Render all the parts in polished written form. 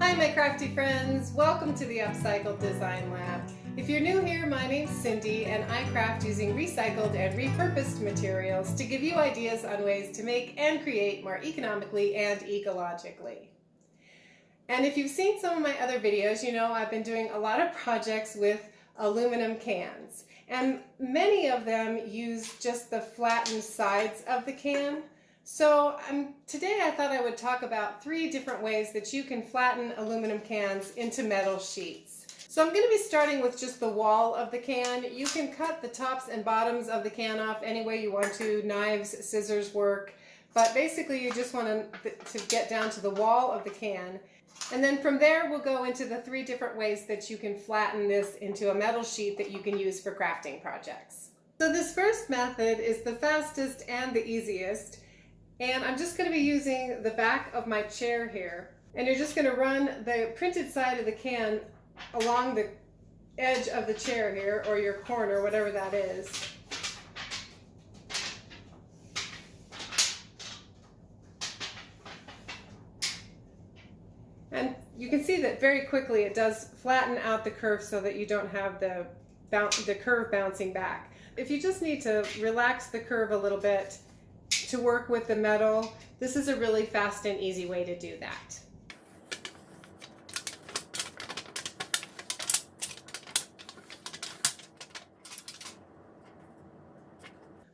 Hi my crafty friends, welcome to the Upcycle Design Lab. If you're new here, my name's Cindy and I craft using recycled and repurposed materials to give you ideas on ways to make and create more economically and ecologically. And if you've seen some of my other videos, you know I've been doing a lot of projects with aluminum cans. And many of them use just the flattened sides of the can. So today I thought I would talk about 3 different ways that you can flatten aluminum cans into metal sheets. So I'm going to be starting with just the wall of the can. You can cut the tops and bottoms of the can off any way you want to. Knives, scissors work. But basically you just want to get down to the wall of the can. And then from there we'll go into the 3 different ways that you can flatten this into a metal sheet that you can use for crafting projects. So this first method is the fastest and the easiest. And I'm just going to be using the back of my chair here. And you're just going to run the printed side of the can along the edge of the chair here, or your corner, whatever that is. And you can see that very quickly it does flatten out the curve so that you don't have the curve bouncing back. If you just need to relax the curve a little bit to work with the metal, this is a really fast and easy way to do that.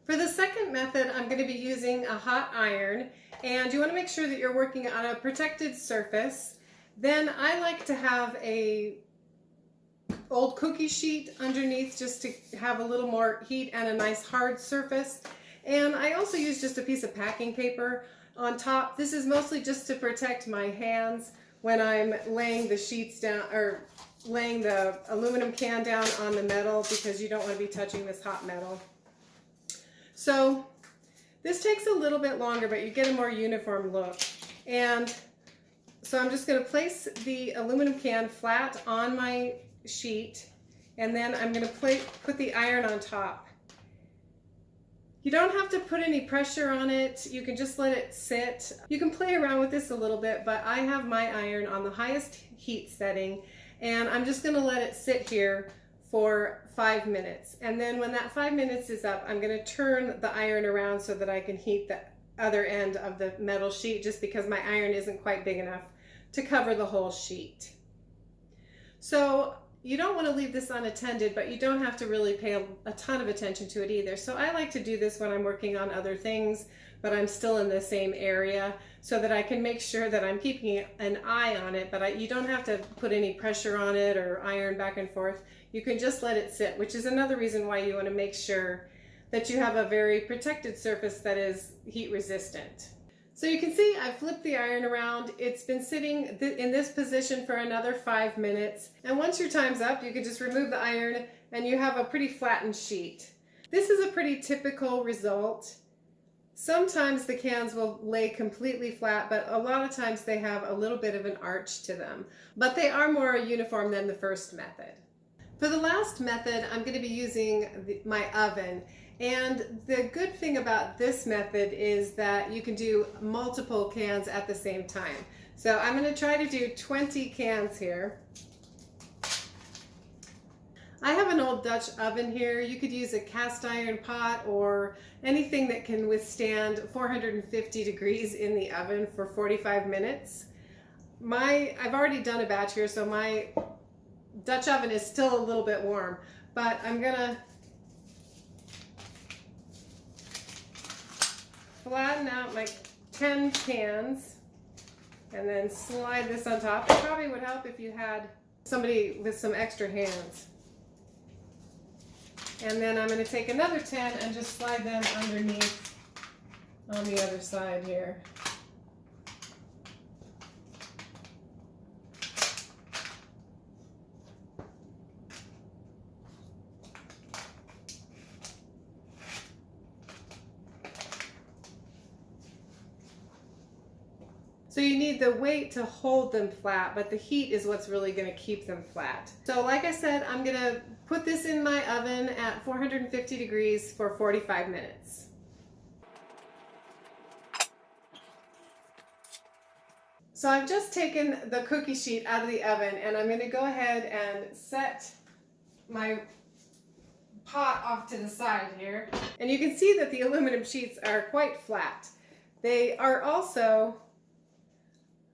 For the second method, I'm going to be using a hot iron, and you want to make sure that you're working on a protected surface. Then I like to have a old cookie sheet underneath just to have a little more heat and a nice hard surface. And I also use just a piece of packing paper on top. This is mostly just to protect my hands when I'm laying the sheets down, or laying the aluminum can down on the metal, because you don't want to be touching this hot metal. So this takes a little bit longer, but you get a more uniform look. And so I'm just going to place the aluminum can flat on my sheet, and then I'm going to put the iron on top. You don't have to put any pressure on it. You can just let it sit. You can play around with this a little bit, but I have my iron on the highest heat setting, and I'm just going to let it sit here for 5 minutes. And then when that 5 minutes is up, I'm going to turn the iron around so that I can heat the other end of the metal sheet, just because my iron isn't quite big enough to cover the whole sheet. So you don't want to leave this unattended, but you don't have to really pay a ton of attention to it either. So I like to do this when I'm working on other things, but I'm still in the same area, so that I can make sure that I'm keeping an eye on it, but you don't have to put any pressure on it or iron back and forth. You can just let it sit, which is another reason why you want to make sure that you have a very protected surface that is heat resistant. So you can see I flipped the iron around. It's been sitting in this position for another 5 minutes. And once your time's up, you can just remove the iron and you have a pretty flattened sheet. This is a pretty typical result. Sometimes the cans will lay completely flat, but a lot of times they have a little bit of an arch to them. But they are more uniform than the first method. For the last method, I'm going to be using my oven. And the good thing about this method is that you can do multiple cans at the same time. So I'm going to try to do 20 cans here. I have an old Dutch oven here. You could use a cast iron pot or anything that can withstand 450 degrees in the oven for 45 minutes. I've already done a batch here, so my Dutch oven is still a little bit warm, but I'm going to flatten out my 10 cans and then slide this on top. It probably would help if you had somebody with some extra hands. And then I'm going to take another 10 and just slide them underneath on the other side here. So you need the weight to hold them flat, but the heat is what's really going to keep them flat. So like I said, I'm going to put this in my oven at 450 degrees for 45 minutes. So I've just taken the cookie sheet out of the oven, and I'm going to go ahead and set my pot off to the side here. And you can see that the aluminum sheets are quite flat. They are also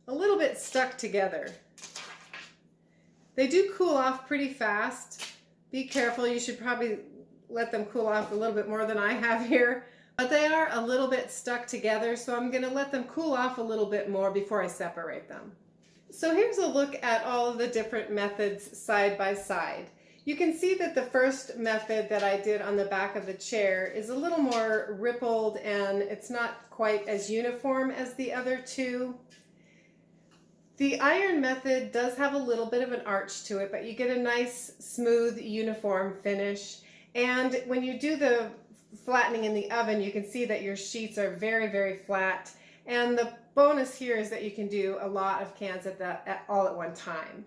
a little bit stuck together. They do cool off pretty fast. Be careful, you should probably let them cool off a little bit more than I have here. But they are a little bit stuck together, so I'm going to let them cool off a little bit more before I separate them. So here's a look at all of the different methods side by side. You can see that the first method that I did on the back of the chair is a little more rippled and it's not quite as uniform as the other two. The iron method does have a little bit of an arch to it, but you get a nice, smooth, uniform finish. And when you do the flattening in the oven, you can see that your sheets are very, very flat. And the bonus here is that you can do a lot of cans all at one time.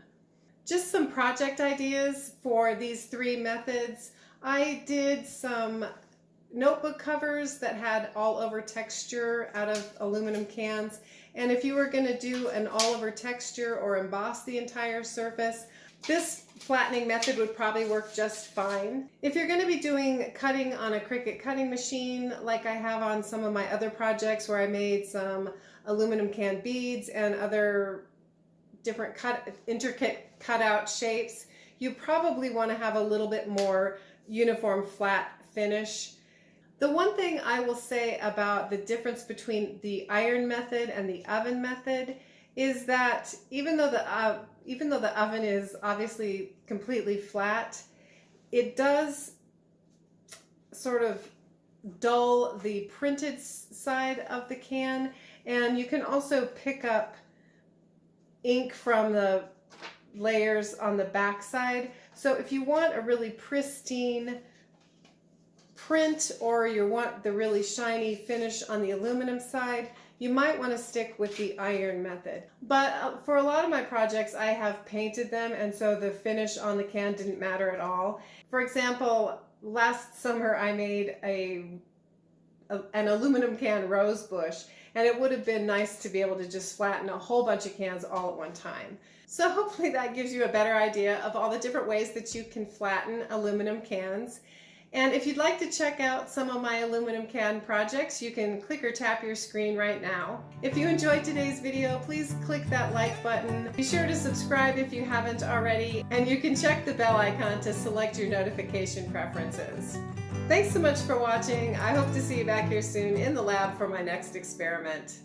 Just some project ideas for these three methods. I did some notebook covers that had all over texture out of aluminum cans. And if you were going to do an all over texture or emboss the entire surface, this flattening method would probably work just fine. If you're going to be doing cutting on a Cricut cutting machine, like I have on some of my other projects where I made some aluminum can beads and other different intricate cutout shapes, you probably want to have a little bit more uniform flat finish. The one thing I will say about the difference between the iron method and the oven method is that even though the oven is obviously completely flat, it does sort of dull the printed side of the can, and you can also pick up ink from the layers on the back side. So if you want a really pristine print, or you want the really shiny finish on the aluminum side, you might want to stick with the iron method. But for a lot of my projects, I have painted them, and so the finish on the can didn't matter at all. For example, last summer I made an aluminum can rose bush, and it would have been nice to be able to just flatten a whole bunch of cans all at one time. So hopefully that gives you a better idea of all the different ways that you can flatten aluminum cans. And if you'd like to check out some of my aluminum can projects, you can click or tap your screen right now. If you enjoyed today's video, please click that like button. Be sure to subscribe if you haven't already, and you can check the bell icon to select your notification preferences. Thanks so much for watching. I hope to see you back here soon in the lab for my next experiment.